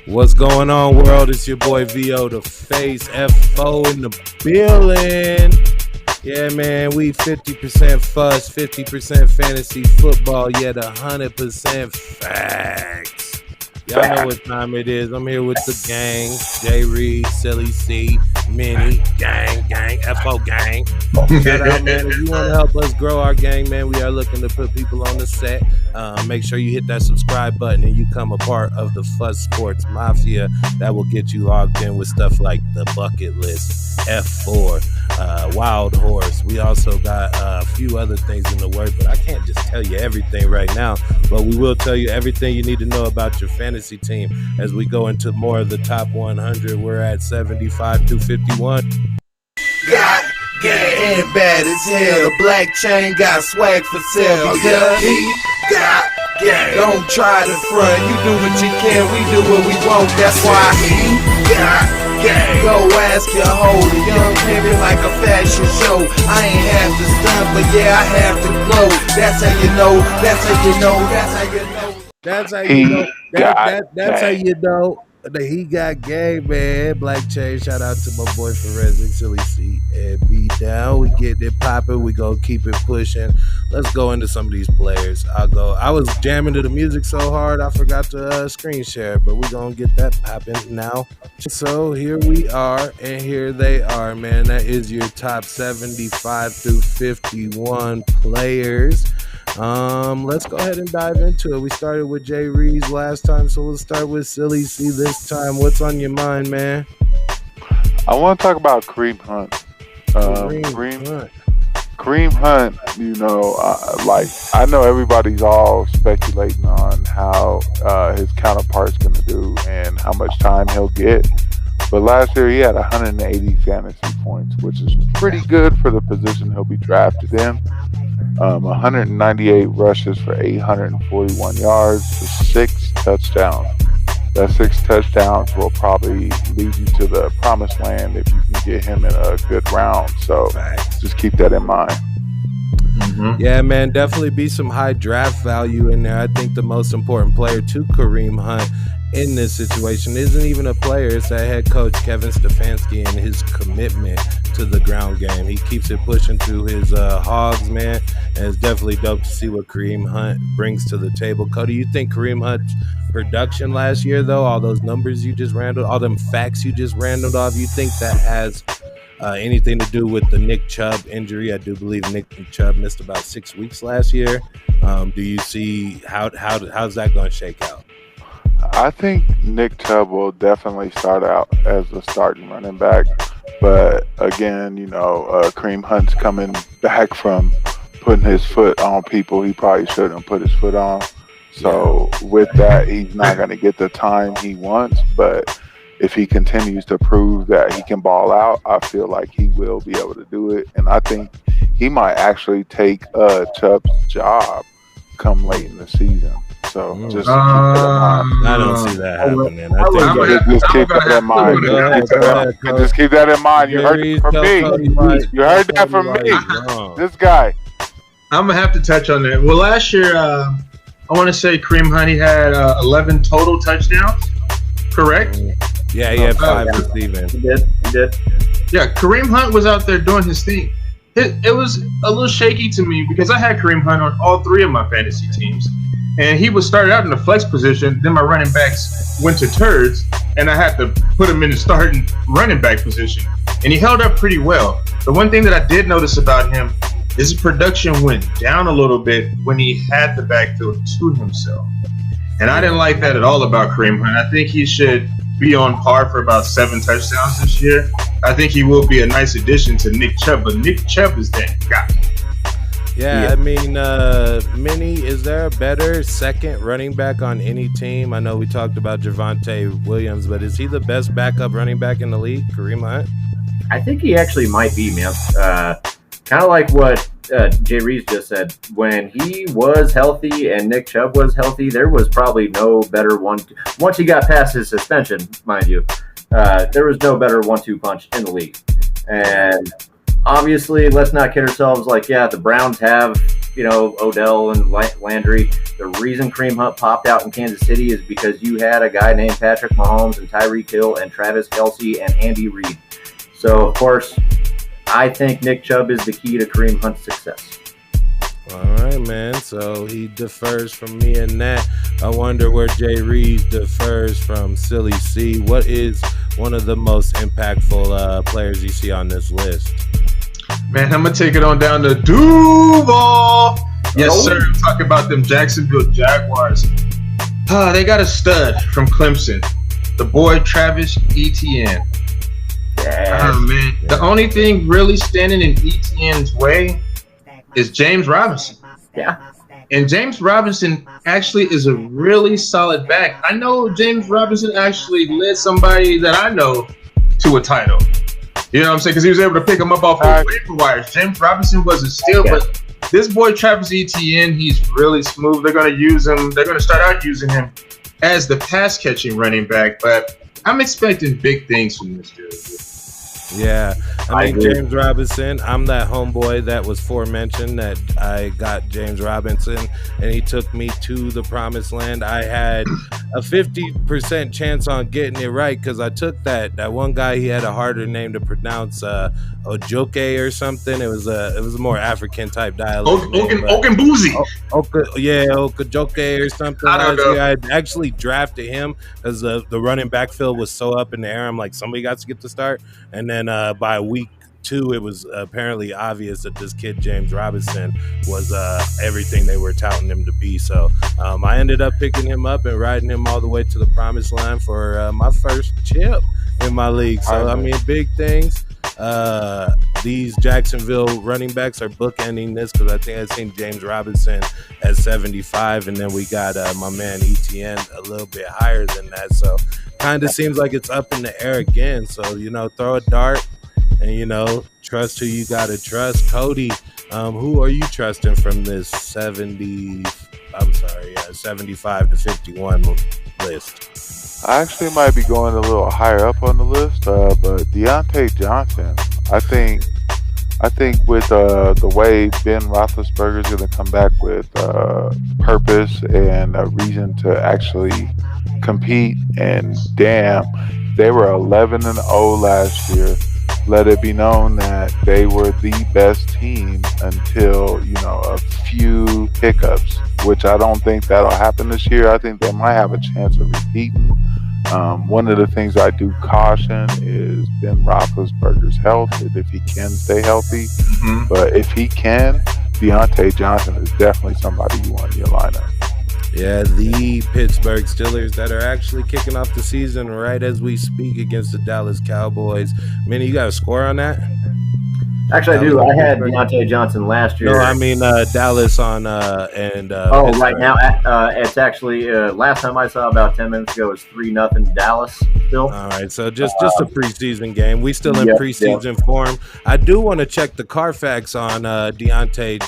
What's going on, world? It's your boy VO the Face, FO in the building. Yeah, man, we 50% fuss, 50% fantasy football, yet 100% facts. Y'all know what time it is. I'm here with the gang, Jay Reed, Silly C, Minnie, gang, FO gang. Shout out, man. If you want to help us grow our gang, man, we are looking to put people on the set. Make sure you hit that subscribe button and you become a part of the Fuzz Sports Mafia. That will get you logged in with stuff like the Bucket List, F4, Wild Horse. We also got a few other things in the works, but I can't just tell you everything right now. But we will tell you everything you need to know about your fantasy team as we go into more of the top 100. We're at 75 to 51. Got game and bad as hell. The black chain got swag for sale. Yeah, he got game. Don't try to front. You do what you can, we do what we want. That's why he got game. Go ask your holder. Young pimpin' like a fashion show. I ain't have to stunt, but yeah, I have to glow. That's how you know. That's how you know. That's how you know. That's how you know. That's how you know that he got game, man. Black Chain, shout out to my boy Forensic, Silly C, and B down. We getting it popping. We gonna keep it pushing. Let's go into some of these players. I was jamming to the music so hard I forgot to screen share, but we gonna get that popping now. So here we are, and here they are, man. That is your top 75 through 51 players. Let's go ahead and dive into it. We started with Jay Reeves last time, so we'll start with Silly C this time. What's on your mind, man? I want to talk about Kareem Hunt. Kareem Hunt, you know, I know everybody's all speculating on how his counterpart's going to do and how much time he'll get. But last year he had 180 fantasy points, which is pretty good for the position he'll be drafted in. 198 rushes for 841 yards for 6 touchdowns. That 6 touchdowns will probably lead you to the promised land if you can get him in a good round. So just keep that in mind. Mm-hmm. Yeah, man, definitely be some high draft value in there. I think the most important player to Kareem Hunt in this situation isn't even a player. It's that head coach, Kevin Stefanski, and his commitment to the ground game. He keeps it pushing through his hogs, man, and it's definitely dope to see what Kareem Hunt brings to the table. Cody, you think Kareem Hunt's production last year, though, all those numbers you just randled, all them facts you just randled off, you think that has anything to do with the Nick Chubb injury? I do believe Nick Chubb missed about 6 weeks last year. Do you see how's that going to shake out? I think Nick Chubb will definitely start out as the starting running back. But again, you know, Kareem Hunt's coming back from putting his foot on people he probably shouldn't put his foot on. So with that, he's not going to get the time he wants. But if he continues to prove that he can ball out, I feel like he will be able to do it. And I think he might actually take Chubb's job come late in the season. So just keep that in mind. I don't see that happening. I think just keep that in mind. Just keep that in mind. You heard it from me. You heard that from me. This guy. I'm going to have to touch on that. Well, last year, I want to say Kareem Hunt, he had 11 total touchdowns, correct? Yeah, he had 5 receiving. He did. Yeah, Kareem Hunt was out there doing his thing. It was a little shaky to me because I had Kareem Hunt on all 3 of my fantasy teams. And he was started out in the flex position. Then my running backs went to turds, and I had to put him in the starting running back position. And he held up pretty well. The one thing that I did notice about him is his production went down a little bit when he had the backfield to himself. And I didn't like that at all about Kareem Hunt. I think he should be on par for about 7 touchdowns this year. I think he will be a nice addition to Nick Chubb, but Nick Chubb is that guy. Yeah, I mean, Minnie, is there a better second running back on any team? I know we talked about Javonte Williams, but is he the best backup running back in the league, Kareem Hunt? I think he actually might be, man. Kind of like what Jay Reeves just said. When he was healthy and Nick Chubb was healthy, there was probably no better one. Once he got past his suspension, mind you, there was no better 1-2 punch in the league. And obviously, let's not kid ourselves. Like, yeah, the Browns have, Odell and Landry. The reason Kareem Hunt popped out in Kansas City is because you had a guy named Patrick Mahomes and Tyreek Hill and Travis Kelce and Andy Reid. So, of course, I think Nick Chubb is the key to Kareem Hunt's success. All right, man. So he differs from me in that. I wonder where Jay Reed differs from Silly C. What is one of the most impactful players you see on this list? Man, I'm going to take it on down to Duval. Yes, sir. I'm talking about them Jacksonville Jaguars. They got a stud from Clemson. The boy Travis Etienne. Oh, man. Yeah. The only thing really standing in Etienne's way is James Robinson. Yeah. And James Robinson actually is a really solid back. I know James Robinson actually led somebody that I know to a title. You know what I'm saying? Because he was able to pick him up off the waiver wires. James Robinson wasn't still, but this boy Travis Etienne, he's really smooth. They're going to use him. They're going to start out using him as the pass-catching running back. But I'm expecting big things from this dude. Yeah, I mean, James Robinson, I'm that homeboy that was forementioned that I got James Robinson and he took me to the promised land. I had a 50% chance on getting it right because I took that one guy, he had a harder name to pronounce, Ojoke or something. It was a more African type dialect. Okenbuzi. Okojoke or something. I don't know. I actually drafted him because the running back field was so up in the air. I'm like, somebody got to get the start. And then by week 2, it was apparently obvious that this kid, James Robinson, was everything they were touting him to be. So I ended up picking him up and riding him all the way to the promised line for my first chip in my league. So, I mean, big things. These Jacksonville running backs are bookending this because I think I've seen James Robinson at 75, and then we got my man Etienne a little bit higher than that. So kind of seems like it's up in the air again. So, throw a dart and, trust who you got to trust. Cody, who are you trusting from this 75 to 51 list? I actually might be going a little higher up on the list, but Deontay Johnson. I think with the way Ben Roethlisberger is going to come back with purpose and a reason to actually compete, and damn, they were 11-0 last year. Let it be known that they were the best team until, a few hiccups, which I don't think that'll happen this year. I think they might have a chance of repeating. One of the things I do caution is Ben Roethlisberger's health, if he can stay healthy. Mm-hmm. But if he can, Deontay Johnson is definitely somebody you want in your lineup. Yeah, the Pittsburgh Steelers that are actually kicking off the season right as we speak against the Dallas Cowboys. Minnie, you got a score on that? Actually, I do. I had Deontay Johnson last year. No, I mean Dallas on right now it's actually last time I saw about 10 minutes ago it was 3-0 Dallas still. All right, so just a preseason game. We still in preseason form. I do want to check the Carfax on Deontay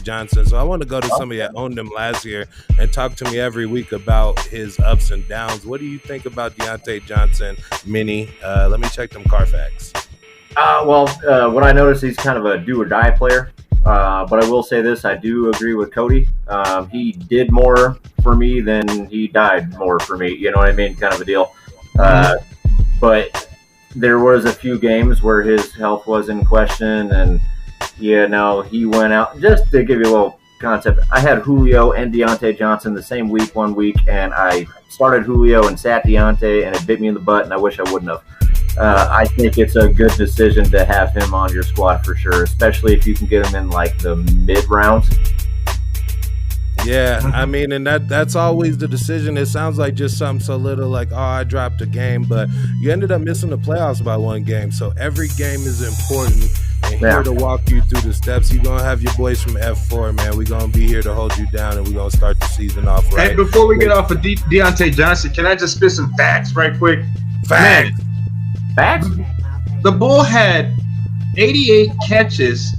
Johnson. So I want to go to somebody that owned him last year and talk to me every week about his ups and downs. What do you think about Deontay Johnson, Minnie? Let me check them Carfax. What I noticed, he's kind of a do-or-die player. But I will say this, I do agree with Cody. He did more for me than he died more for me. You know what I mean? Kind of a deal. But there was a few games where his health was in question. And, he went out. Just to give you a little concept, I had Julio and Deontay Johnson the same week, 1 week. And I started Julio and sat Deontay, and it bit me in the butt, and I wish I wouldn't have. I think it's a good decision to have him on your squad for sure, especially if you can get him in like the mid rounds. Yeah, I mean, and that's always the decision. It sounds like just something so little like, I dropped a game, but you ended up missing the playoffs by one game. So every game is important. And here to walk you through the steps, you're going to have your boys from F4, man. We're going to be here to hold you down, and we're going to start the season off right. Hey, before we get off of Deontay Johnson, can I just spit some facts right quick? Facts. Facts? The Bull had 88 catches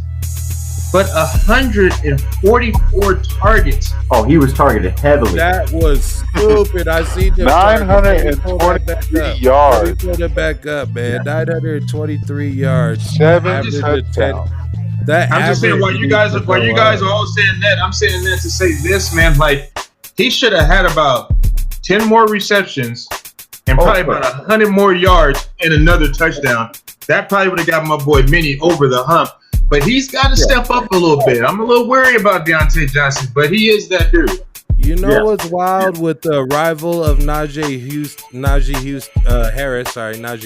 but 144 targets. Oh, he was targeted heavily. That was stupid. I see the 923 yards. Pull it back up, man. 923 yards. 7 touchdowns. I'm just saying, while you guys are all saying that, I'm saying that to say this, man. Like, he should have had about 10 more receptions and probably about 100 more yards and another touchdown. That probably would have got my boy Minnie over the hump. But he's got to step up a little bit. I'm a little worried about Deontay Johnson, but he is that dude. You know what's wild with the arrival of Najee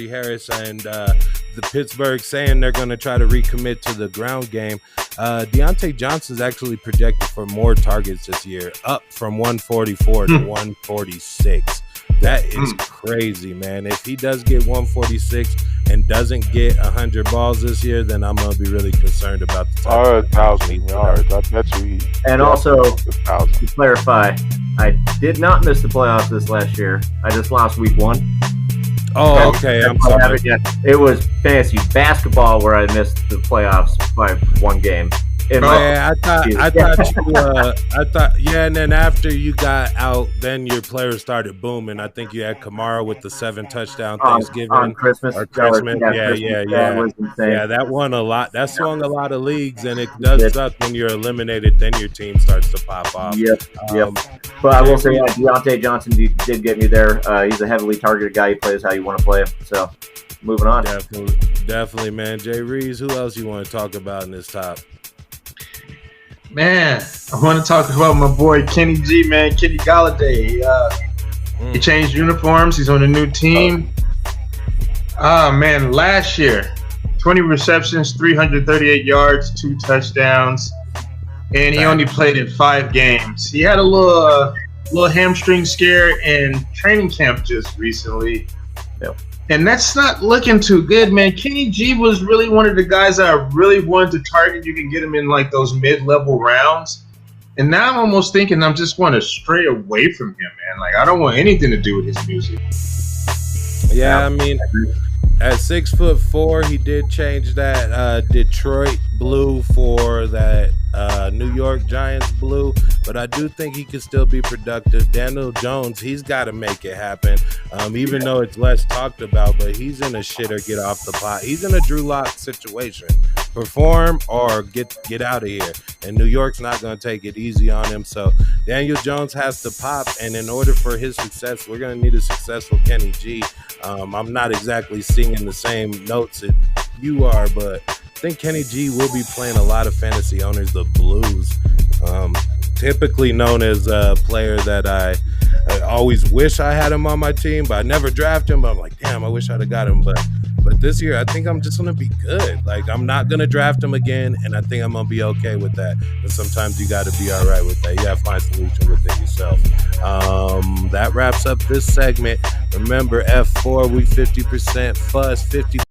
Harris and the Pittsburgh saying they're going to try to recommit to the ground game. Deontay Johnson's actually projected for more targets this year, up from 144 to 146. That is crazy, man. If he does get 146 and doesn't get 100 balls this year, then I'm going to be really concerned about the 1,000 yards. I bet you. And also, to clarify, I did not miss the playoffs this last year. I just lost week 1. Oh, okay. I'm sorry. It was fantasy basketball where I missed the playoffs by 1 game. And then after you got out, then your players started booming. I think you had Kamara with the 7 touchdown Thanksgiving on Christmas. Or Christmas. Yeah, that won a lot. That swung a lot of leagues, and it does suck when you're eliminated. Then your team starts to pop off. Yep. But I will say, Deontay Johnson did get me there. He's a heavily targeted guy. He plays how you want to play him. So, moving on. Definitely, man. Jay Reeves, who else you want to talk about in this top? Man, I want to talk about my boy Kenny G, man. Kenny Galladay. He changed uniforms. He's on a new team. Man, last year, 20 receptions, 338 yards, 2 touchdowns, and he only played in 5 games. He had a little hamstring scare in training camp just recently. Yep. And that's not looking too good, man. Kenny G was really one of the guys I really wanted to target. You can get him in like those mid-level rounds. And now I'm almost thinking I'm just want to stray away from him, man. Like, I don't want anything to do with his music. Yeah, I mean, at 6'4", he did change that Detroit blue for that New York Giants blue, but I do think he can still be productive. Daniel Jones, he's got to make it happen, even though it's less talked about, but he's in a shit or get off the pot. He's in a Drew Lock situation. Perform or get out of here. And New York's not going to take it easy on him. So Daniel Jones has to pop, and in order for his success, we're going to need a successful Kenny G. I'm not exactly singing the same notes that you are, but I think Kenny G will be playing a lot of fantasy owners the blues. Typically known as a player that I always wish I had him on my team, but I never draft him. But I'm like, damn, I wish I'd have got him. But this year, I think I'm just going to be good. Like, I'm not going to draft him again, and I think I'm going to be okay with that. But sometimes you got to be all right with that. You got to find a solution within yourself. That wraps up this segment. Remember, F4, we 50% fuss, 50%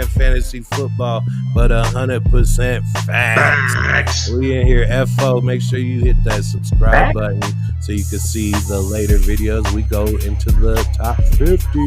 fantasy football, but 100% facts. We in here, FO. Make sure you hit that subscribe button so you can see the later videos. We go into the top 50.